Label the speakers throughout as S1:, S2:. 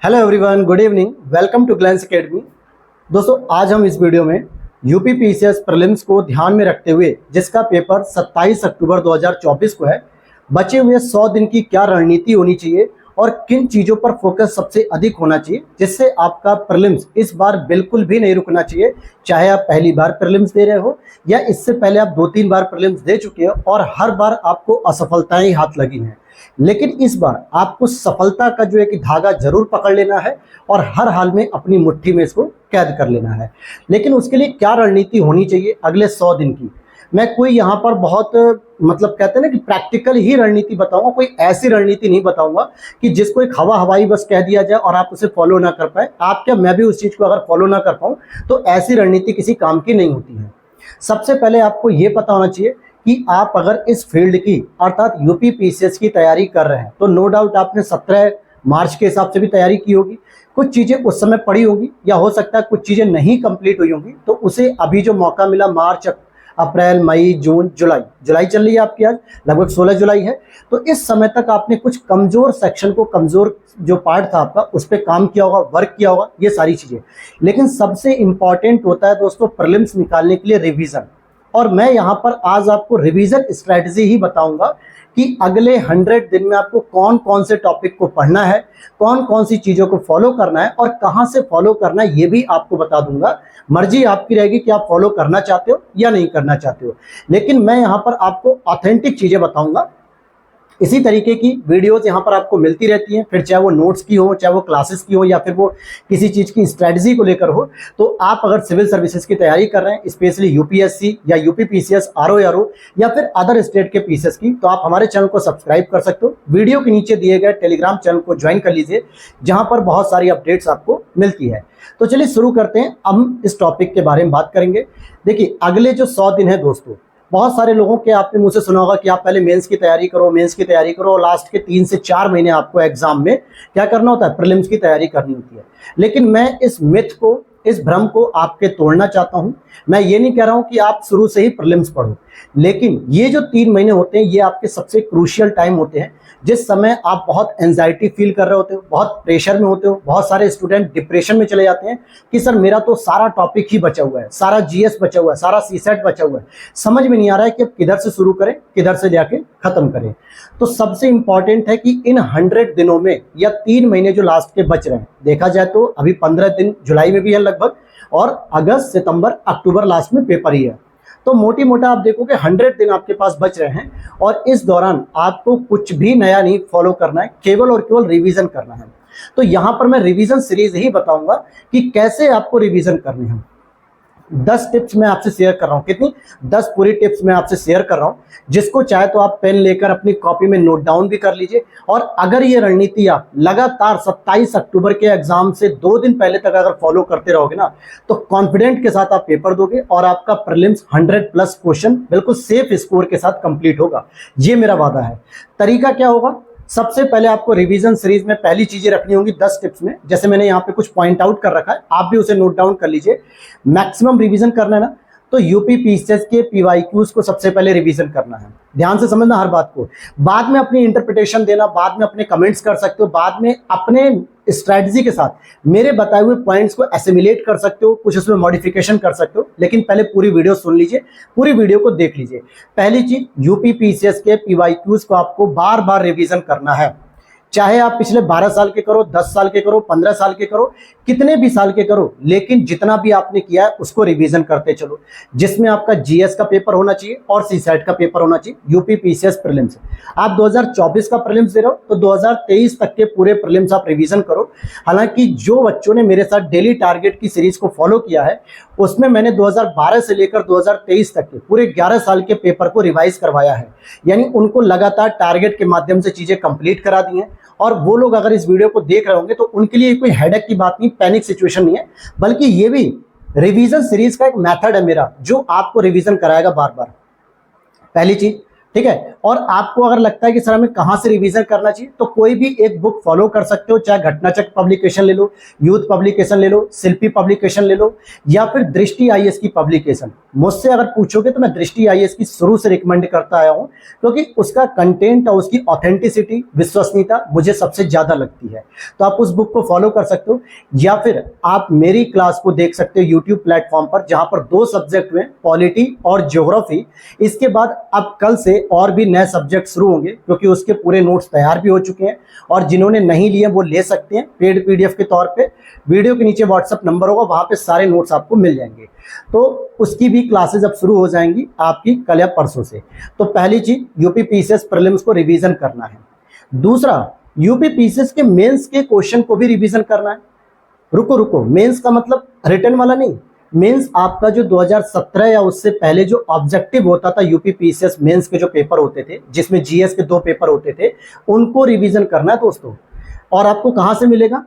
S1: Hello everyone, good evening, welcome to Glance academy. दोस्तों, आज हम इस वीडियो में यूपी पीसीएस प्रीलिम्स को ध्यान में रखते हुए, जिसका पेपर 27 अक्टूबर 2024 को है, बचे हुए 100 दिन की क्या रणनीति होनी चाहिए और किन चीज़ों पर फोकस सबसे अधिक होना चाहिए, जिससे आपका प्रीलिम्स इस बार बिल्कुल भी नहीं रुकना चाहिए। चाहे आप पहली बार प्रीलिम्स दे रहे हो या इससे पहले आप 2-3 बार प्रीलिम्स दे चुके हो और हर बार आपको असफलताएं ही हाथ लगी हैं, लेकिन इस बार आपको सफलता का जो है कि धागा जरूर पकड़ लेना है और हर हाल में अपनी मुट्ठी में इसको कैद कर लेना है। लेकिन उसके लिए क्या रणनीति होनी चाहिए अगले 100 दिन की, मैं कोई यहाँ पर बहुत कहते हैं ना कि प्रैक्टिकल ही रणनीति बताऊंगा। कोई ऐसी रणनीति नहीं बताऊंगा कि जिसको एक हवा हवाई बस कह दिया जाए और आप उसे फॉलो ना कर पाए। आप क्या, मैं भी उस चीज को अगर फॉलो ना कर पाऊं तो ऐसी रणनीति किसी काम की नहीं होती है। सबसे पहले आपको ये पता होना चाहिए कि आप अगर इस फील्ड की अर्थात यूपी पीसीएस की तैयारी कर रहे हैं तो नो डाउट आपने 17 मार्च के हिसाब से भी तैयारी की होगी, कुछ चीज़ें उस समय पढ़ी होगी या हो सकता है कुछ चीज़ें नहीं कंप्लीट हुई होंगी, तो उसे अभी जो मौका मिला मार्च, अप्रैल, मई, जून, जुलाई चल रही है आपकी, आज लगभग 16 जुलाई है, तो इस समय तक आपने कुछ कमज़ोर सेक्शन को, कमज़ोर जो पार्ट था आपका, उस पर काम किया होगा, वर्क किया होगा, ये सारी चीज़ें। लेकिन सबसे इंपॉर्टेंट होता है दोस्तों प्रीलिम्स निकालने के लिए रिवीजन। और मैं यहाँ पर आज आपको रिवीजन स्ट्रैटेजी ही बताऊंगा कि अगले 100 दिन में आपको कौन कौन से टॉपिक को पढ़ना है, कौन कौन सी चीज़ों को फॉलो करना है और कहाँ से फॉलो करना है, ये भी आपको बता दूंगा। मर्जी आपकी रहेगी कि आप फॉलो करना चाहते हो या नहीं करना चाहते हो, लेकिन मैं यहाँ पर आपको ऑथेंटिक चीज़ें बताऊंगा। इसी तरीके की वीडियोस यहाँ पर आपको मिलती रहती हैं, फिर चाहे वो नोट्स की हो, चाहे वो क्लासेस की हो, या फिर वो किसी चीज़ की स्ट्रेटजी को लेकर हो। तो आप अगर सिविल सर्विसेज की तैयारी कर रहे हैं, स्पेशली यूपीएससी या यूपी पीसीएस, आरओ या फिर अदर स्टेट के पीसीएस की, तो आप हमारे चैनल को सब्सक्राइब कर सकते हो। वीडियो के नीचे दिए गए टेलीग्राम चैनल को ज्वाइन कर लीजिए, जहाँ पर बहुत सारी अपडेट्स आपको मिलती है। तो चलिए शुरू करते हैं। हम इस टॉपिक के बारे में बात करेंगे। देखिए, अगले जो 100 दिन है दोस्तों, बहुत सारे लोगों के आपने मुझसे सुना होगा कि आप पहले मेंस की तैयारी करो, मेंस की तैयारी करो, और लास्ट के 3 से 4 महीने आपको एग्जाम में क्या करना होता है, प्रीलिम्स की तैयारी करनी होती है। लेकिन मैं इस मिथ को, इस भ्रम को आपके तोड़ना चाहता हूं। मैं ये नहीं कह रहा हूं कि आप शुरू से ही प्रीलिम्स पढ़ो, लेकिन ये जो 3 महीने होते हैं ये आपके सबसे क्रूशियल टाइम होते हैं, जिस समय आप बहुत एंजाइटी फील कर रहे होते हो, बहुत प्रेशर में होते हो। बहुत सारे स्टूडेंट डिप्रेशन में चले जाते हैं कि सर मेरा तो सारा टॉपिक ही बचा हुआ है, सारा जीएस बचा हुआ है, सारा सीसेट बचा हुआ है, समझ में नहीं आ रहा है कि अब किधर से शुरू करें, किधर से जाके खत्म करें। तो सबसे इंपॉर्टेंट है कि इन 100 दिनों में या 3 महीने जो लास्ट के बच रहे हैं, देखा जाए तो अभी 15 दिन जुलाई में भी है लगभग, और अगस्त, सितंबर, अक्टूबर लास्ट में पेपर ही है। तो मोटी मोटा आप देखोगे 100 दिन आपके पास बच रहे हैं और इस दौरान आपको कुछ भी नया नहीं फॉलो करना है, केवल और केवल रिवीजन करना है। तो यहाँ पर मैं रिवीजन सीरीज ही बताऊंगा कि कैसे आपको रिवीजन करने हैं। 10 टिप्स मैं आपसे शेयर कर रहा हूँ। कितनी? 10 पूरी टिप्स मैं आपसे शेयर कर रहा हूँ, जिसको चाहे तो आप पेन लेकर अपनी कॉपी में नोट डाउन भी कर लीजिए। और अगर ये रणनीति आप लगातार 27 अक्टूबर के एग्जाम से 2 दिन पहले तक अगर फॉलो करते रहोगे ना, तो कॉन्फिडेंट के साथ आप पेपर दोगे और आपका प्रीलिम्स 100+ क्वेश्चन बिल्कुल सेफ स्कोर के साथ कंप्लीट होगा। ये मेरा वादा है। तरीका क्या होगा? सबसे पहले आपको रिवीजन सीरीज में पहली चीजें रखनी होंगी 10 टिप्स में। जैसे मैंने यहाँ पे कुछ पॉइंट आउट कर रखा है, आप भी उसे नोट डाउन कर लीजिए। मैक्सिमम रिवीजन करना है ना, तो यूपी पीसीएस के पीवाईक्यूज को सबसे पहले रिवीजन करना है। ध्यान से समझना हर बात को। बाद में अपनी इंटरप्रिटेशन देना, बाद में अपने कमेंट्स कर सकते हो, बाद में अपने स्ट्रैटेजी के साथ मेरे बताए हुए पॉइंट्स को एसिमिलेट कर सकते हो, कुछ उसमें मॉडिफिकेशन कर सकते हो। लेकिन पहले पूरी वीडियो सुन लीजिए, पूरी वीडियो को देख लीजिए। पहली चीज, यूपी पीसीएस के पीवाईक्यूज को आपको बार बार रिवीजन करना है। चाहे आप पिछले 12 साल के करो, 10 साल के करो, 15 साल के करो, कितने भी साल के करो, लेकिन जितना भी आपने किया है उसको रिवीजन करते चलो। जिसमें आपका जीएस का पेपर होना चाहिए और सीसेट का पेपर होना चाहिए। यूपी पीसीएस प्रीलिम्स, आप 2024 का प्रीलिम्स दे रहे हो तो 2023 तक के पूरे प्रीलिम्स आप रिवीजन करो। हालांकि जो बच्चों ने मेरे साथ डेली टारगेट की सीरीज को फॉलो किया है, उसमें मैंने 2012 से लेकर 2023 तक के पूरे 11 साल के पेपर को रिवाइज करवाया है, यानी उनको लगातार टारगेट के माध्यम से चीजें कंप्लीट करा दी हैं। और वो लोग अगर इस वीडियो को देख रहे होंगे तो उनके लिए कोई हेडेक की बात नहीं, पैनिक सिचुएशन नहीं है, बल्कि ये भी रिवीजन सीरीज का एक मेथड है मेरा, जो आपको रिवीजन कराएगा बार बार। पहली चीज, ठीक है। और आपको अगर लगता है कि सर हमें कहाँ से रिवीजन करना चाहिए, तो कोई भी एक बुक फॉलो कर सकते हो, चाहे घटनाचक्र पब्लिकेशन ले लो, यूथ पब्लिकेशन ले लो, शिल्पी पब्लिकेशन ले लो, या फिर दृष्टि आईएएस की पब्लिकेशन। मुझसे अगर पूछोगे तो मैं दृष्टि आईएएस की शुरू से रिकमेंड करता आया हूँ, क्योंकि उसका कंटेंट और उसकी ऑथेंटिसिटी, विश्वसनीयता मुझे सबसे ज्यादा लगती है। तो आप उस बुक को फॉलो कर सकते हो, या फिर आप मेरी क्लास को देख सकते हो यूट्यूब प्लेटफॉर्म पर, जहां पर 2 सब्जेक्ट में पॉलिटी और ज्योग्राफी। इसके बाद अब कल से और भी नए सब्जेक्ट शुरू होंगे, क्योंकि उसके पूरे नोट्स तैयार भी हो चुके हैं, और जिन्होंने नहीं लिए वो ले सकते हैं पेड पीडीएफ के तौर पे। वीडियो के नीचे व्हाट्सएप नंबर होगा, वहां पे सारे नोट्स आपको मिल जाएंगे। तो उसकी भी क्लासेस अब शुरू हो जाएंगी आपकी कल या परसों से। तो पहली चीज यूपी पीसीएस प्रीलिम्स को रिवीजन करना है। दूसरा, यूपी पीसीएस के मेंस के क्वेश्चन को भी रिवीजन करना है। रुको, मेंस का मतलब रिटर्न वाला नहीं, मेंस आपका जो 2017 या उससे पहले जो ऑब्जेक्टिव होता था यूपी पीसीएस मेंस के जो पेपर होते थे, जिसमें जीएस के 2 पेपर होते थे, उनको रिवीजन करना है दोस्तों। और आपको कहां से मिलेगा?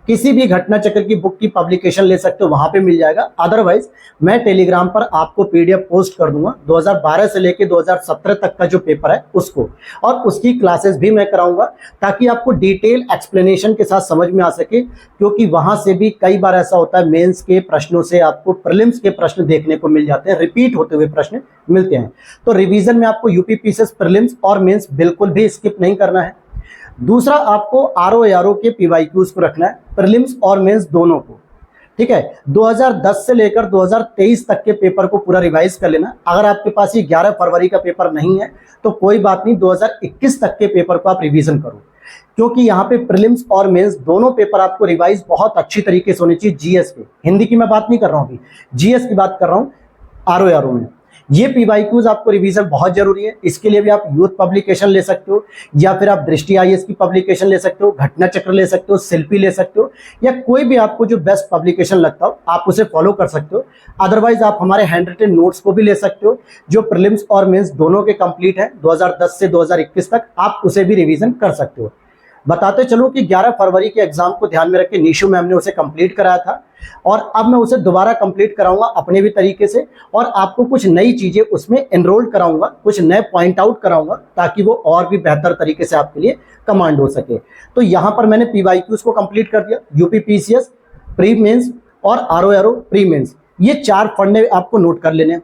S1: किसी भी घटना चक्र की बुक की पब्लिकेशन ले सकते हो, वहां पे मिल जाएगा। अदरवाइज मैं टेलीग्राम पर आपको पीडीएफ पोस्ट कर दूंगा 2012 से लेके 2017 तक का जो पेपर है उसको, और उसकी क्लासेस भी मैं कराऊंगा, ताकि आपको डिटेल एक्सप्लेनेशन के साथ समझ में आ सके। क्योंकि वहां से भी कई बार ऐसा होता है, मेंस के प्रश्नों से आपको प्रीलिम्स के प्रश्न देखने को मिल जाते हैं, रिपीट होते हुए प्रश्न मिलते हैं। तो रिवीजन में आपको यूपी पीसीएस प्रीलिम्स और मेंस बिल्कुल भी स्किप नहीं करना है। दूसरा, आपको आरओ के पीवाईक्यूज को रखना है, प्रीलिम्स और मेंस दोनों को। ठीक है, 2010 से लेकर 2023 तक के पेपर को पूरा रिवाइज कर लेना। अगर आपके पास ये 11 फरवरी का पेपर नहीं है तो कोई बात नहीं, 2021 तक के पेपर को आप रिवीजन करो, क्योंकि यहाँ पे प्रीलिम्स और मेंस दोनों पेपर आपको रिवाइज बहुत अच्छी तरीके से होनी चाहिए। जीएस पे, हिंदी की मैं बात नहीं कर रहा हूँ अभी, जीएस की बात कर रहा हूँ। आरओ में ये पीवाईक्यूज आपको रिवीजन बहुत जरूरी है। इसके लिए भी आप यूथ पब्लिकेशन ले सकते हो, या फिर आप दृष्टि आईएएस की पब्लिकेशन ले सकते हो, घटना चक्र ले सकते हो, शिल्पी ले सकते हो, या कोई भी आपको जो बेस्ट पब्लिकेशन लगता हो आप उसे फॉलो कर सकते हो। अदरवाइज आप हमारे हैंड रिटन नोट्स को भी ले सकते हो, जो प्रीलिम्स और मेंस दोनों के कंप्लीट है 2010 से 2021 तक, आप उसे भी रिवीजन कर सकते हो। बताते चलो कि 11 फरवरी के एग्जाम को ध्यान में रख के निशु मैम ने उसे कंप्लीट कराया था, और अब मैं उसे दोबारा कंप्लीट कराऊंगा अपने भी तरीके से, और आपको कुछ नई चीजें उसमें एनरोल कराऊंगा, कुछ नए पॉइंट आउट कराऊंगा, ताकि वो और भी बेहतर तरीके से आपके लिए कमांड हो सके। तो यहां पर मैंने पीवाईक्यूज को कंप्लीट कर दिया, यूपी पीसीएस प्री मेंस और आरओ प्री मेंस, ये 4 फंडे आपको नोट कर लेने।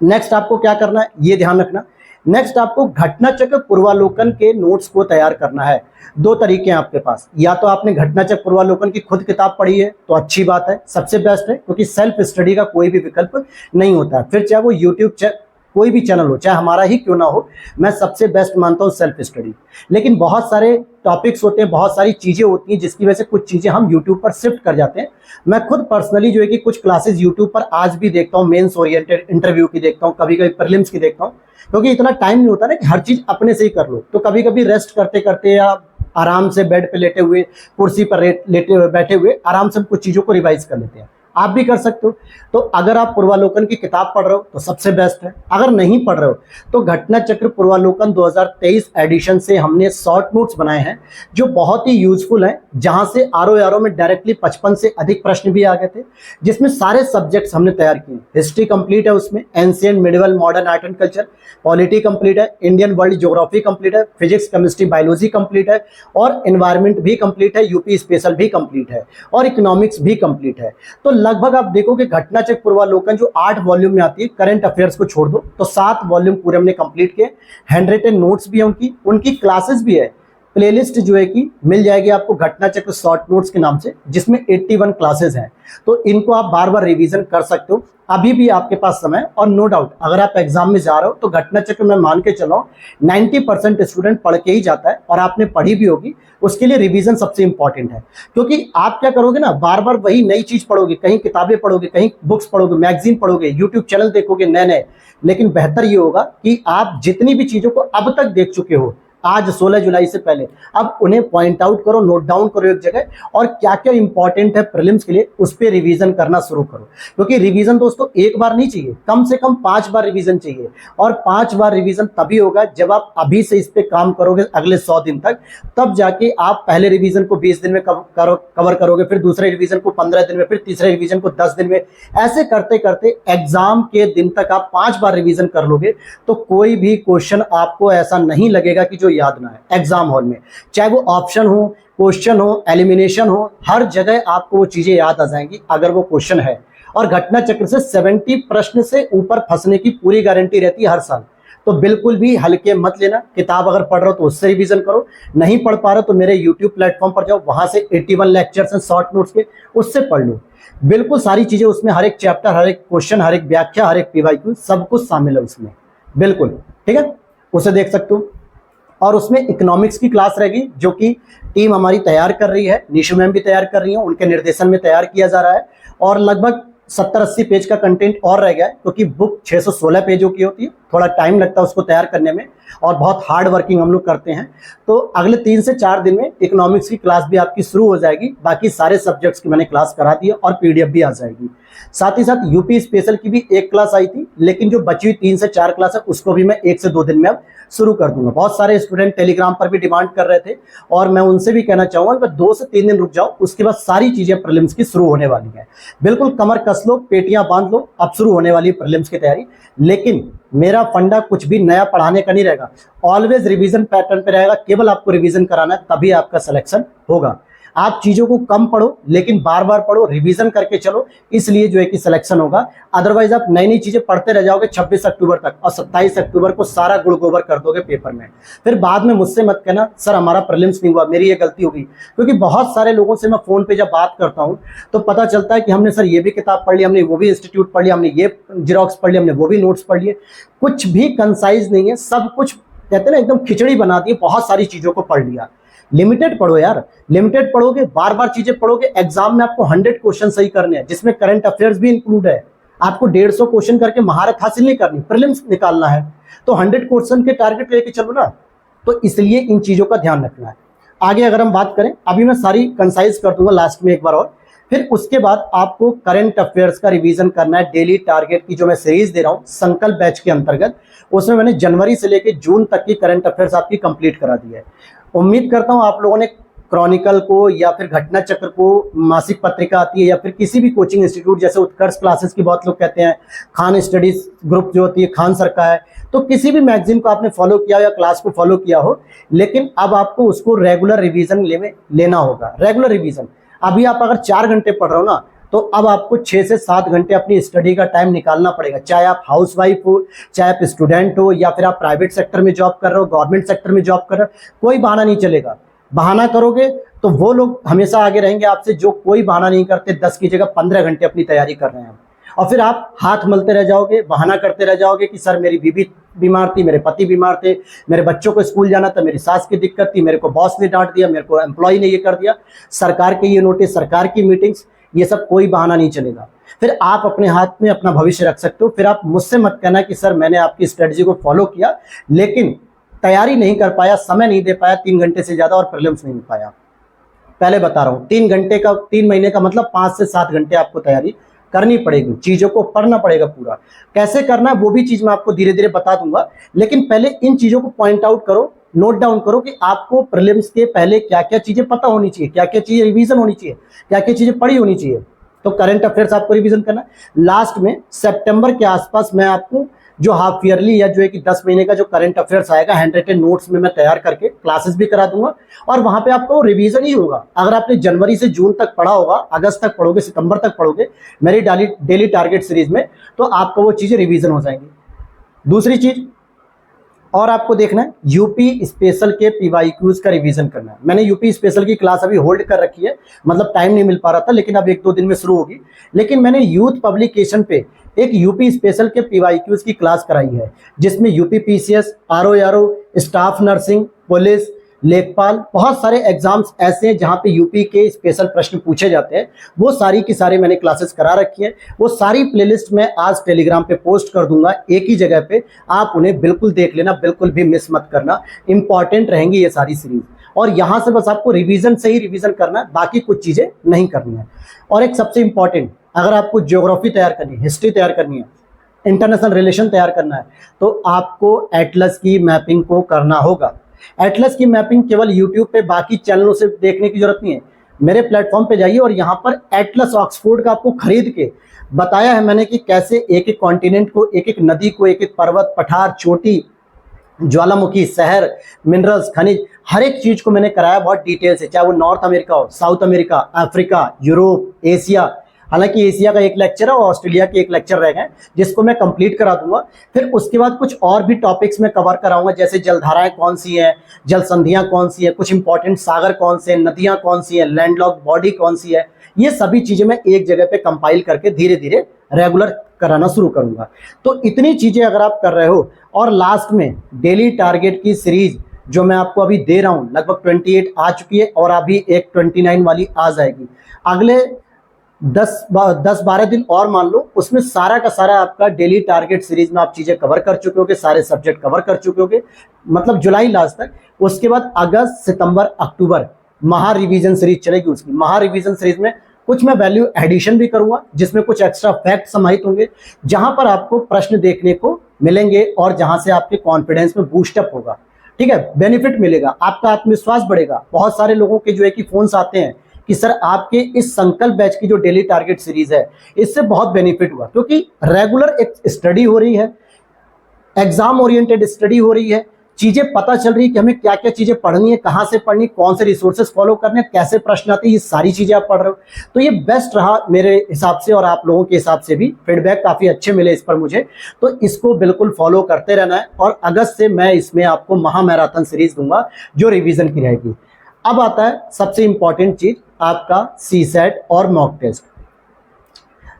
S1: नेक्स्ट आपको क्या करना है ये ध्यान रखना, नेक्स्ट आपको घटना चक्र पूर्वालोकन के नोट्स को तैयार करना है। 2 तरीके हैं आपके पास, या तो आपने घटना चक्र पूर्वालोकन की खुद किताब पढ़ी है तो अच्छी बात है, सबसे बेस्ट है, क्योंकि सेल्फ स्टडी का कोई भी विकल्प नहीं होता है। फिर चाहे वो यूट्यूब कोई भी चैनल हो, चाहे हमारा ही क्यों ना हो, मैं सबसे बेस्ट मानता हूँ सेल्फ स्टडी। लेकिन बहुत सारे टॉपिक्स होते हैं, बहुत सारी चीजें होती हैं, जिसकी वजह से कुछ चीजें हम यूट्यूब पर शिफ्ट कर जाते हैं। मैं खुद पर्सनली जो है कि कुछ क्लासेस यूट्यूब पर आज भी देखता हूँ, मेंस ओरिएंटेड इंटरव्यू की देखता हूँ, कभी कभी प्रीलिम्स की देखता हूँ, क्योंकि इतना टाइम नहीं होता ना कि हर चीज अपने से ही कर लो। तो कभी कभी रेस्ट करते करते या आराम से बेड पे लेटे हुए, कुर्सी पर लेटे बैठे हुए आराम से कुछ चीजों को रिवाइज कर लेते हैं, आप भी कर सकते हो। तो अगर आप पूर्वालोकन की किताब पढ़ रहे हो तो सबसे बेस्ट है, अगर नहीं पढ़ रहे हो तो घटना चक्र पूर्वालोकन 2023 एडिशन से हमने शॉर्ट नोट्स बनाए हैं जो बहुत ही यूजफुल हैं, जहां से आरओ में डायरेक्टली 55 से अधिक प्रश्न भी आ गए थे, जिसमें सारे सब्जेक्ट्स हमने तैयार किए। हिस्ट्री कंप्लीट है, उसमें ancient, medieval, modern art and culture, polity complete है, इंडियन वर्ल्ड ज्योग्राफी कंप्लीट है, फिजिक्स, केमिस्ट्री, बायोलॉजी कंप्लीट है, और एनवायरमेंट भी कंप्लीट है, यूपी स्पेशल भी कंप्लीट है, और इकोनॉमिक्स भी कंप्लीट है। तो लगभग आप देखोगे घटना चक्र पूर्वालोकन जो 8 वॉल्यूम में आती है, करंट अफेयर्स को छोड़ दो तो 7 वॉल्यूम पूरे हमने कंप्लीट किए। हैंड रिटन नोट्स भी है, उनकी क्लासेस भी है। प्लेलिस्ट जो है कि मिल जाएगी आपको घटना चक्र शॉर्ट नोट्स के नाम से, जिसमें 81 क्लासेस हैं। तो इनको आप बार बार रिवीजन कर सकते हो, अभी भी आपके पास समय। और नो डाउट अगर आप एग्जाम में जा रहे हो तो घटना चक्र मैं मान के चलाओ 90% स्टूडेंट पढ़ के ही जाता है, और आपने पढ़ी भी होगी। उसके लिए रिवीजन सबसे इंपॉर्टेंट है, क्योंकि आप क्या करोगे ना, बार बार वही नई चीज पढ़ोगे, कहीं किताबें पढ़ोगे, कहीं बुक्स पढ़ोगे, मैगजीन पढ़ोगे, यूट्यूब चैनल देखोगे नए नए। लेकिन बेहतर ये होगा कि आप जितनी भी चीजों को अब तक देख चुके हो आज 16 जुलाई से पहले। अब उन्हें पॉइंट आउट करो, नोट डाउन करो एक जगह, और क्या क्या इंपॉर्टेंट है प्रीलिम्स के लिए उस पर रिवीजन करना शुरू करो। क्योंकि रिवीजन दोस्तों एक बार नहीं चाहिए, कम से कम 5 बार रिवीजन चाहिए। और 5 बार रिवीजन तभी होगा जब आप अभी से इस पे काम करोगे अगले 100 दिन तक, तब जाके आप पहले रिवीजन को 20 दिन में कवर करोगे, फिर दूसरे रिवीजन को 15 दिन में, फिर तीसरे रिवीजन को 10 दिन में। ऐसे करते करते एग्जाम के दिन तक आप 5 बार रिवीजन कर लोगे तो कोई भी क्वेश्चन आपको ऐसा नहीं लगेगा कि जो याद ना है एग्जाम हॉल में। चाहे वो ऑप्शन हो, क्वेश्चन हो, एलिमिनेशन हो, हर जगह आपको वो चीजें याद आ जाएंगी अगर वो क्वेश्चन है। और घटना चक्र से 70 प्रश्न से ऊपर फंसने की पूरी गारंटी रहती है हर साल। तो बिल्कुल भी हल्के मत लेना। किताब अगर पढ़ रहे हो तो उससे रिवीजन करो, नहीं पढ़ पा रहे हो तो मेरे यूट्यूब प्लेटफॉर्म पर जाओ, वहां से 81 लेक्चर्स हैं शॉर्ट नोट्स के, उससे पढ़ लो। बिल्कुल सारी चीजें उसमें, हर एक चैप्टर, हर एक क्वेश्चन, हर एक व्याख्या, हर एक पीवाईक्यू, सब कुछ शामिल है उसमें। बिल्कुल ठीक है, उसे देख सकते हो। और उसमें इकोनॉमिक्स की क्लास रहेगी जो कि टीम हमारी तैयार कर रही है, निशु मैम भी तैयार कर रही है, उनके निर्देशन में तैयार किया जा रहा है। और लगभग 70-80 पेज का कंटेंट और रह गया है, क्योंकि बुक 616 पेजों की होती है, थोड़ा टाइम लगता है उसको तैयार करने में, और बहुत हार्ड वर्किंग हम लोग करते हैं। तो अगले 3 से 4 दिन में इकोनॉमिक्स की क्लास भी आपकी शुरू हो जाएगी। बाकी सारे सब्जेक्ट्स की मैंने क्लास करा दी है और पीडीएफ भी आ जाएगी। साथ ही साथ यूपी स्पेशल की भी एक क्लास आई थी, लेकिन जो बची हुई 3 से 4 क्लास है उसको भी मैं 1 से 2 दिन में अब शुरू कर दूंगा। बहुत सारे स्टूडेंट टेलीग्राम पर भी डिमांड कर रहे थे, और मैं उनसे भी कहना चाहूंगा कि 2 से 3 दिन रुक जाओ, उसके बाद सारी चीजें प्रीलिम्स की शुरू होने वाली है। बिल्कुल कमर कस लो, पेटियां बांध लो, अब शुरू होने वाली है प्रीलिम्स की तैयारी। लेकिन मेरा फंडा कुछ भी नया पढ़ाने का नहीं रहेगा, ऑलवेज रिवीजन पैटर्न पे रहेगा। केवल आपको रिवीजन कराना है, तभी आपका सिलेक्शन होगा। आप चीजों को कम पढ़ो लेकिन बार बार पढ़ो, रिवीजन करके चलो, इसलिए जो है कि सिलेक्शन होगा। अदरवाइज आप नई नई चीजें पढ़ते रह जाओगे 26 अक्टूबर तक, और 27 अक्टूबर को सारा गुड़ गोबर कर दोगे पेपर में। फिर बाद में मुझसे मत कहना सर हमारा प्रीलिम्स नहीं हुआ, मेरी ये गलती होगी। क्योंकि बहुत सारे लोगों से मैं फोन पे जब बात करता हूँ तो पता चलता है कि हमने सर ये भी किताब पढ़ ली, हमने वो भी इंस्टीट्यूट पढ़ लिया, हमने ये जिरोक्स पढ़ लिया, हमने वो भी नोट्स पढ़ लिए। कुछ भी कंसाइज नहीं है, सब कुछ कहते हैं ना एकदम खिचड़ी बना दी, बहुत सारी चीजों को पढ़ लिया। लिमिटेड पढ़ो यार, लिमिटेड पढ़ोगे, बार बार चीजें पढ़ोगे, एग्जाम में आपको 100 क्वेश्चन सही करने हैं, जिसमें करंट अफेयर्स भी इंक्लूड है। आपको 150 क्वेश्चन करके महारत हासिल नहीं करनी, प्रीलिम्स निकालना है, तो 100 क्वेश्चन के टारगेट लेके चलो ना। तो इसलिए इन चीजों का ध्यान रखना है। आगे अगर हम बात करें, अभी मैं सारी कंसाइज कर दूंगा लास्ट में एक बार और, फिर उसके बाद आपको करंट अफेयर्स का रिवीजन करना है। डेली टारगेट की जो मैं सीरीज दे रहा हूं संकल्प बैच के अंतर्गत, उसमें मैंने जनवरी से लेकर जून तक की करंट अफेयर्स आपकी कंप्लीट करा दी है। उम्मीद करता हूं आप लोगों ने क्रॉनिकल को या फिर घटना चक्र को, मासिक पत्रिका आती है या फिर किसी भी कोचिंग इंस्टीट्यूट जैसे उत्कर्ष क्लासेस की बहुत लोग कहते हैं, खान स्टडीज ग्रुप जो होती है खान सर का है, तो किसी भी मैगजीन को आपने फॉलो किया हो या क्लास को फॉलो किया हो, लेकिन अब आपको उसको रेगुलर रिवीजन लेना होगा। रेगुलर रिवीजन, अभी आप अगर 4 घंटे पढ़ रहे हो ना, तो अब आपको 6 से 7 घंटे अपनी स्टडी का टाइम निकालना पड़ेगा। चाहे आप हाउसवाइफ हो, चाहे आप स्टूडेंट हो, या फिर आप प्राइवेट सेक्टर में जॉब कर रहे हो, गवर्नमेंट सेक्टर में जॉब कर रहे हो, कोई बहाना नहीं चलेगा। बहाना करोगे तो वो लोग हमेशा आगे रहेंगे आपसे जो कोई बहाना नहीं करते, 10 की जगह 15 घंटे अपनी तैयारी कर रहे हैं। और फिर आप हाथ मलते रह जाओगे, बहाना करते रह जाओगे कि सर मेरी बीवी बीमार थी, मेरे पति बीमार थे, मेरे बच्चों को स्कूल जाना था, मेरी सास की दिक्कत थी, मेरे को बॉस ने डांट दिया, मेरे को एम्प्लॉय ने ये कर दिया, सरकार के ये नोटिस, सरकार की मीटिंग्स, ये सब कोई बहाना नहीं चलेगा। फिर आप अपने हाथ में अपना भविष्य रख सकते हो। फिर आप मुझसे मत कहना कि सर मैंने आपकी स्ट्रेटजी को फॉलो किया लेकिन तैयारी नहीं कर पाया, समय नहीं दे पाया 3 घंटे से ज्यादा और प्रीलिम्स नहीं हो पाया। पहले बता रहा हूं 3 महीने का मतलब 5 से 7 घंटे आपको तैयारी करनी पड़ेगी, चीजों को पढ़ना पड़ेगा पूरा। कैसे करना है वो भी चीज मैं आपको धीरे धीरे बता दूंगा, लेकिन पहले इन चीजों को पॉइंट आउट करो, नोट डाउन करो कि आपको प्रीलिम्स के पहले क्या क्या चीजें पता होनी चाहिए, क्या क्या चीजें रिवीजन होनी चाहिए, क्या क्या चीजें पढ़ी होनी चाहिए। तो करंट अफेयर्स आपको रिवीजन करना है। लास्ट में सितंबर के आसपास मैं आपको जो हाफ ईयरली या जो है कि 10 महीने का जो करंट अफेयर्स आएगा, हैंड रिटन नोट्स में मैं तैयार करके क्लासेस भी करा दूंगा, और वहां पे आपको रिवीजन ही होगा। अगर आपने जनवरी से जून तक पढ़ा होगा, अगस्त तक पढ़ोगे, सितंबर तक पढ़ोगे मेरी डेली टारगेट सीरीज में, तो आपको वो चीजें रिवीजन हो जाएंगी। दूसरी चीज और आपको देखना है, यूपी स्पेशल के पीवाईक्यूज का रिवीजन करना है। मैंने यूपी स्पेशल की क्लास अभी होल्ड कर रखी है, मतलब टाइम नहीं मिल पा रहा था, लेकिन अब 1-2 दिन में शुरू होगी। लेकिन मैंने यूथ पब्लिकेशन पे एक यूपी स्पेशल के पीवाईक्यूज की क्लास कराई है, जिसमें UP PCS, RO, staff nursing, police, लेखपाल, बहुत सारे एग्जाम्स ऐसे हैं जहां पे यूपी के स्पेशल प्रश्न पूछे जाते हैं। वो सारी की सारी मैंने क्लासेस करा रखी है। वो सारी प्लेलिस्ट मैं आज टेलीग्राम पे पोस्ट कर दूंगा एक ही जगह पे, आप उन्हें बिल्कुल देख लेना, बिल्कुल भी मिस मत करना। इंपॉर्टेंट रहेंगी ये सारी सीरीज, और यहां से बस आपको रिवीजन से ही रिवीजन करना है, बाकी कुछ चीजें नहीं करनी है। और एक सबसे इंपॉर्टेंट, अगर आपको ज्योग्राफी तैयार करनी है, हिस्ट्री तैयार करनी है, इंटरनेशनल रिलेशन तैयार करना है, तो आपको एटलस की मैपिंग को करना होगा। एटलस की मैपिंग केवल यूट्यूब पे बाकी चैनलों से देखने की जरूरत नहीं है। मेरे प्लेटफॉर्म पे जाइए और यहाँ पर एटलस ऑक्सफोर्ड का आपको खरीद के बताया है मैंने कि कैसे एक एक कॉन्टिनेंट को, एक एक नदी को, एक एक पर्वत, पठार, चोटी, ज्वालामुखी, शहर, मिनरल्स, खनिज, हर एक चीज को मैंने कराया बहुत डिटेल से, चाहे वो नॉर्थ अमेरिका हो, south America, Africa, Europe, Asia. हालांकि एशिया का एक लेक्चर है और ऑस्ट्रेलिया के एक लेक्चर रह गए, जिसको मैं कंप्लीट करा दूंगा। फिर उसके बाद कुछ और भी टॉपिक्स मैं कवर कराऊंगा, जैसे जलधाराएं कौन सी हैं, जल संधियां कौन सी है, कुछ इंपॉर्टेंट सागर कौन से, नदियां कौन सी है, लैंडलॉक बॉडी कौन सी है। ये सभी चीजें मैं एक जगह पे कंपाइल करके धीरे धीरे रेगुलर कराना शुरू करूंगा। तो इतनी चीजें अगर आप कर रहे हो, और लास्ट में डेली टारगेट की सीरीज जो मैं आपको अभी दे रहा हूं, लगभग 28 आ चुकी है और अभी एक 29 वाली आ जाएगी। अगले 10-12 दिन और मान लो, उसमें सारा का सारा आपका डेली टारगेट सीरीज में आप चीजें कवर कर चुके होगे, सारे सब्जेक्ट कवर कर चुके होगे, मतलब जुलाई लास्ट तक। उसके बाद अगस्त, सितंबर, अक्टूबर महा रिवीजन सीरीज चलेगी। उसकी महा रिवीजन सीरीज में कुछ मैं वैल्यू एडिशन भी करूंगा, जिसमें कुछ एक्स्ट्रा फैक्ट समाहित होंगे, जहां पर आपको प्रश्न देखने को मिलेंगे और जहां से आपके कॉन्फिडेंस में बूस्टअप होगा। ठीक है, बेनिफिट मिलेगा, आपका आत्मविश्वास बढ़ेगा। बहुत सारे लोगों के जो है कि फोन्स आते हैं कि सर आपके इस संकल्प बैच की जो डेली टारगेट सीरीज है, इससे बहुत बेनिफिट हुआ, क्योंकि रेगुलर एक स्टडी हो रही है, एग्जाम ओरिएंटेड स्टडी हो रही है, चीजें पता चल रही है कि हमें क्या क्या चीजें पढ़नी है, कहां से पढ़नी, कौन से रिसोर्सेज फॉलो करने, कैसे प्रश्न आते हैं, ये सारी चीजें आप पढ़ रहे हो। तो ये बेस्ट रहा मेरे हिसाब से, और आप लोगों के हिसाब से भी फीडबैक काफी अच्छे मिले इस पर मुझे। तो इसको बिल्कुल फॉलो करते रहना है, और अगस्त से मैं इसमें आपको महा मैराथन सीरीज दूंगा जो रिवीजन की रहेगी। अब आता है सबसे इंपॉर्टेंट चीज, आपका सीसेट और मॉक टेस्ट।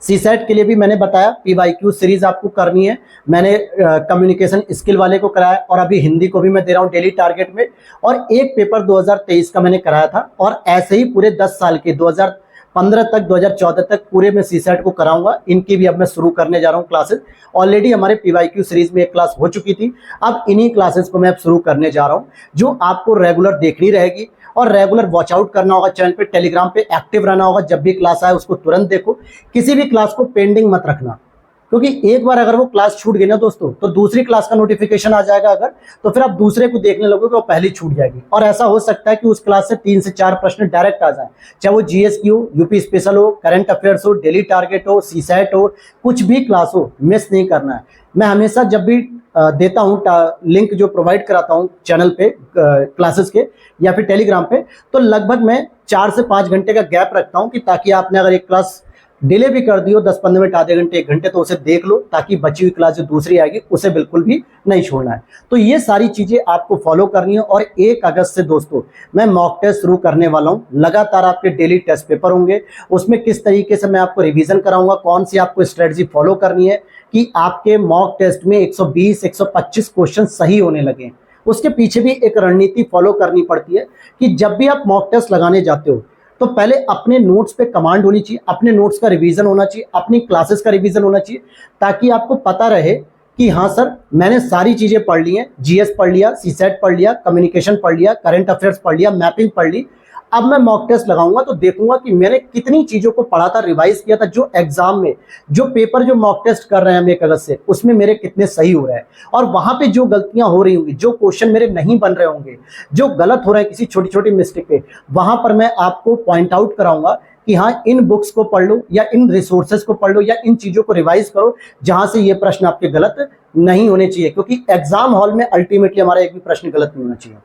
S1: सीसेट के लिए भी मैंने बताया पीवाईक्यू सीरीज आपको करनी है। मैंने कम्युनिकेशन स्किल वाले को कराया, और अभी हिंदी को भी मैं दे रहा हूँ डेली टारगेट में, और एक पेपर 2023 का मैंने कराया था, और ऐसे ही पूरे 10 साल के 2015 तक 2014 तक पूरे मैं सीसेट को कराऊंगा। इनकी भी अब मैं शुरू करने जा रहा हूँ क्लासेस। ऑलरेडी हमारे पीवाईक्यू सीरीज में एक क्लास हो चुकी थी, अब इन्हीं क्लासेस को मैं अब शुरू करने जा रहा हूँ, जो आपको रेगुलर देखनी रहेगी और रेगुलर वॉच आउट करना होगा चैनल पे, टेलीग्राम पे एक्टिव रहना होगा। जब भी क्लास आए उसको तुरंत देखो, किसी भी क्लास को पेंडिंग मत रखना, क्योंकि एक बार अगर वो क्लास छूट गई ना दोस्तों, तो दूसरी क्लास का नोटिफिकेशन आ जाएगा अगर, तो फिर आप दूसरे को देखने लगोगे, वो पहली छूट जाएगी। और ऐसा हो सकता है कि उस क्लास से 3 से 4 प्रश्न डायरेक्ट आ जाए, चाहे वो जीएस की हो, यूपी स्पेशल हो, करंट अफेयर्स हो, डेली टारगेट हो, सीसेट हो, कुछ भी क्लास हो, मिस नहीं करना है। मैं हमेशा जब भी देता हूँ लिंक जो प्रोवाइड कराता हूँ चैनल पे क्लासेस के या फिर टेलीग्राम पे, तो लगभग मैं 4 से 5 घंटे का गैप रखता हूँ, कि ताकि आपने अगर एक क्लास डिले भी कर दियो 10-15 मिनट, आधे घंटे, 1 घंटे, तो उसे देख लो, ताकि बची हुई क्लास जो दूसरी आएगी उसे बिल्कुल भी नहीं छोड़ना है। तो ये सारी चीजें आपको फॉलो करनी है। और 1 अगस्त से दोस्तों मैं मॉक टेस्ट शुरू करने वाला हूँ। लगातार आपके डेली टेस्ट पेपर होंगे, उसमें किस तरीके से मैं आपको रिवीजन कराऊंगा, कौन सी आपको स्ट्रेटजी फॉलो करनी है कि आपके मॉक टेस्ट में 120-125 क्वेश्चन सही होने लगे। उसके पीछे भी एक रणनीति फॉलो करनी पड़ती है कि जब भी आप मॉक टेस्ट लगाने जाते हो, तो पहले अपने नोट्स पे कमांड होनी चाहिए, अपने नोट्स का रिवीजन होना चाहिए, अपनी क्लासेस का रिवीजन होना चाहिए, ताकि आपको पता रहे कि हाँ सर मैंने सारी चीजें पढ़ ली हैं, जीएस पढ़ लिया, सीसेट पढ़ लिया, कम्युनिकेशन पढ़ लिया, करंट अफेयर्स पढ़ लिया, मैपिंग पढ़ ली। अब मैं मॉक टेस्ट लगाऊंगा तो देखूंगा कि मैंने कितनी चीजों को पढ़ा था, रिवाइज किया था, जो एग्जाम में जो पेपर जो मॉक टेस्ट कर रहे हैं हम 1 अगस्त से, उसमें मेरे कितने सही हो रहे हैं, और वहां पे जो गलतियां हो रही होंगी, जो क्वेश्चन मेरे नहीं बन रहे होंगे, जो गलत हो रहे हैं किसी छोटी छोटी मिस्टेक पे, वहां पर मैं आपको पॉइंट आउट कराऊंगा कि हाँ इन बुक्स को पढ़ लो, या इन रिसोर्सेज को पढ़ लो, या इन चीजों को रिवाइज करो जहां से ये प्रश्न आपके गलत नहीं होने चाहिए, क्योंकि एग्जाम हॉल में अल्टीमेटली हमारा एक भी प्रश्न गलत नहीं होना चाहिए।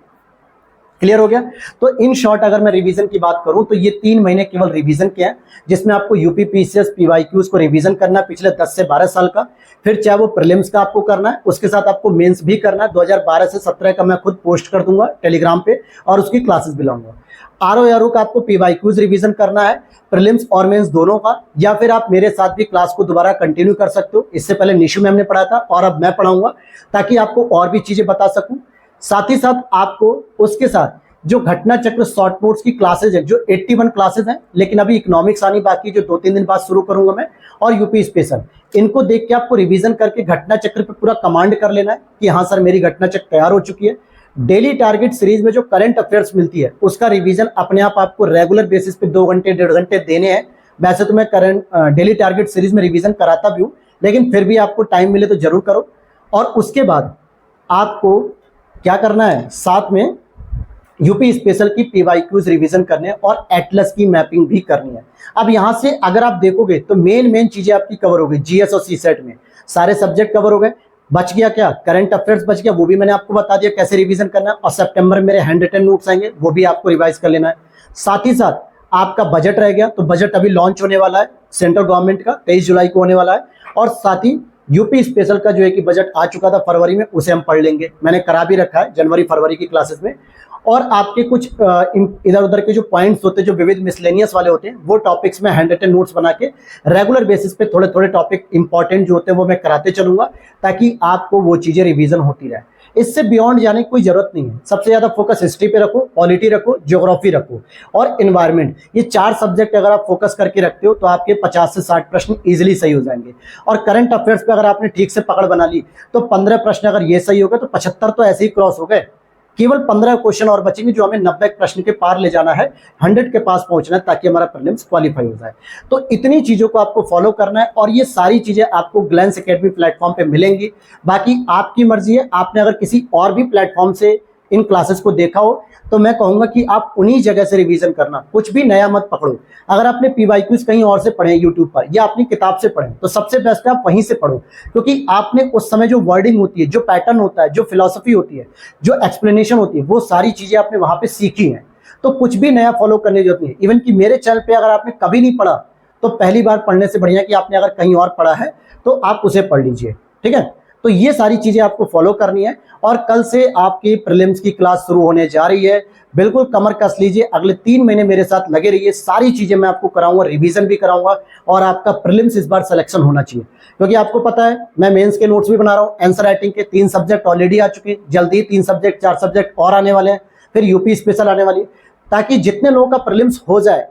S1: क्लियर हो गया? तो इन शॉर्ट अगर मैं रिवीजन की बात करूं, तो ये 3 महीने केवल रिवीजन के हैं, जिसमें आपको यूपी पीसीएस पीवाईक्यूज को रिवीजन करना है पिछले 10 से 12 साल का। फिर चाहे वो प्रीलिम्स का आपको करना है, उसके साथ आपको मेंस भी करना है। 2012 से 17 का मैं खुद पोस्ट कर दूंगा टेलीग्राम पे, और उसकी क्लासेस भी लाऊंगा। आरओ का आपको पीवाईक्यूज रिवीजन करना है, प्रीलिम्स और मेंस दोनों का, या फिर आप मेरे साथ भी क्लास को दोबारा कंटिन्यू कर सकते हो। इससे पहले निशु मैम ने पढ़ाया था और अब मैं पढ़ाऊंगा, ताकि आपको और भी चीजें बता सकूं। साथ ही साथ आपको उसके साथ जो घटना चक्र शॉर्ट नोट्स की क्लासेज है, जो 81 क्लासेज हैं, लेकिन अभी इकोनॉमिक्स आनी बाकी, जो 2-3 दिन बाद शुरू करूंगा मैं, और यूपी स्पेशल, इनको देख के आपको रिवीजन करके घटना चक्र पे पूरा कमांड कर लेना है कि हाँ सर मेरी घटना चक्र तैयार हो चुकी है। डेली टारगेट सीरीज में जो करंट अफेयर्स मिलती है उसका रिवीजन अपने आप आपको रेगुलर बेसिस पे 2 घंटे 1.5 घंटे देने हैं। वैसे तो मैं करंट डेली टारगेट सीरीज में रिवीजन कराता भी हूँ, लेकिन फिर भी आपको टाइम मिले तो जरूर करो। और उसके बाद आपको क्या करना है, साथ में यूपी स्पेशल की पीवाईक्यूज रिवीजन करने हैं और एटलस की मैपिंग भी करनी है। अब यहां से अगर आप देखोगे तो मेन चीजें आपकी कवर हो गई। जीएस और सीसेट में सारे सब्जेक्ट कवर हो गए। बच गया क्या, करंट अफेयर्स बच गया, वो भी मैंने आपको बता दिया कैसे रिवीजन करना है। और सितंबर में मेरे हैंड रिटन नोट्स आएंगे, वो भी आपको रिवाइज कर लेना है। साथ ही साथ आपका बजट रह गया, तो बजट अभी लॉन्च होने वाला है सेंट्रल गवर्नमेंट का, 23 जुलाई को होने वाला है। और साथ ही यूपी स्पेशल का जो है कि बजट आ चुका था फरवरी में, उसे हम पढ़ लेंगे, मैंने करा भी रखा है जनवरी फरवरी की क्लासेस में। और आपके कुछ इधर उधर के जो पॉइंट्स होते हैं, जो विविध मिसलेनियस वाले होते हैं, वो टॉपिक्स में हैंड रिटन नोट्स बना के रेगुलर बेसिस पे थोड़े थोड़े टॉपिक इंपॉर्टेंट जो होते हैं वो मैं कराते चलूंगा, ताकि आपको वो चीजें रिवीजन होती रहे। इससे बियॉन्ड जाने की कोई जरूरत नहीं है। सबसे ज्यादा फोकस हिस्ट्री पे रखो, पॉलिटी रखो, ज्योग्राफी रखो और एनवायरमेंट। ये 4 सब्जेक्ट अगर आप फोकस करके रखते हो तो आपके 50 से 60 प्रश्न इजीली सही हो जाएंगे। और करंट अफेयर्स पे अगर आपने ठीक से पकड़ बना ली तो 15 प्रश्न अगर ये सही हो गए तो 75 तो ऐसे ही क्रॉस हो गए। केवल 15 क्वेश्चन और बचेंगे जो हमें 90 प्रश्न के पार ले जाना है, 100 के पास पहुंचना है, ताकि हमारा प्रीलिम्स क्वालिफाई हो जाए। तो इतनी चीजों को आपको फॉलो करना है और ये सारी चीजें आपको ग्लैंस एकेडमी प्लेटफॉर्म पे मिलेंगी। बाकी आपकी मर्जी है, आपने अगर किसी और भी प्लेटफॉर्म से इन क्लासेस को देखा हो तो मैं कहूंगा कि आप उन्हीं जगह से रिवीजन करना, कुछ भी नया मत पकड़ो। अगर आपने पीवाईक्यूज कहीं और से पढ़े यूट्यूब पर या अपनी किताब से पढ़े तो सबसे बेस्ट है आप वहीं से पढ़ो, क्योंकि आपने उस समय जो वर्डिंग होती है, जो पैटर्न होता है, जो फिलॉसफी होती है, जो एक्सप्लेनेशन होती है, वो सारी चीजें आपने वहां पे सीखी हैं। तो कुछ भी नया फॉलो करने की जरूरत नहीं है। इवन कि मेरे चैनल पे अगर आपने कभी नहीं पढ़ा तो पहली बार पढ़ने से बढ़िया कि आपने अगर कहीं और पढ़ा है तो आप उसे पढ़ लीजिए, ठीक है। तो ये सारी चीजें आपको फॉलो करनी है। और कल से आपकी प्रीलिम्स की क्लास शुरू होने जा रही है। बिल्कुल कमर कस लीजिए, अगले 3 महीने मेरे साथ लगे रहिए। सारी चीजें मैं आपको कराऊंगा, रिवीजन भी कराऊंगा और आपका प्रीलिम्स इस बार सिलेक्शन होना चाहिए। क्योंकि आपको पता है मैं मेंस के नोट्स भी बना रहा हूँ, आंसर राइटिंग के 3 सब्जेक्ट ऑलरेडी आ चुके हैं, जल्दी 3 सब्जेक्ट 4 सब्जेक्ट और आने वाले हैं, फिर यूपी स्पेशल आने वाली है। ताकि जितने लोगों का प्रीलिम्स हो जाए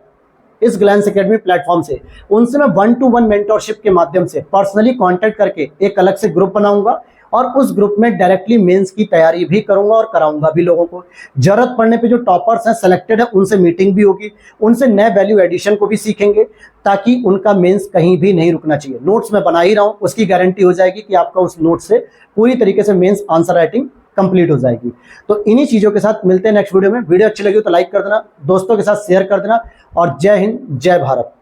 S1: इस ग्लैंस एकेडमी प्लेटफॉर्म से, उनसे मैं 1-to-1 मेंटरशिप के माध्यम से पर्सनली कांटेक्ट करके एक अलग से ग्रुप बनाऊंगा और उस ग्रुप में डायरेक्टली मेंस की तैयारी भी करूंगा और कराऊंगा भी लोगों को। जरूरत पड़ने पे जो टॉपर्स हैं, सेलेक्टेड है, उनसे मीटिंग भी होगी, उनसे नए वैल्यू एडिशन को भी सीखेंगे, ताकि उनका मेंस कहीं भी नहीं रुकना चाहिए। नोट्स मैं बना ही रहा हूँ, उसकी गारंटी हो जाएगी कि आपका उस नोट से पूरी तरीके से मेंस आंसर राइटिंग कंप्लीट हो जाएगी। तो इन्हीं चीजों के साथ मिलते हैं नेक्स्ट वीडियो में। वीडियो अच्छी लगी हो तो लाइक कर देना, दोस्तों के साथ शेयर कर देना और जय हिंद, जय भारत।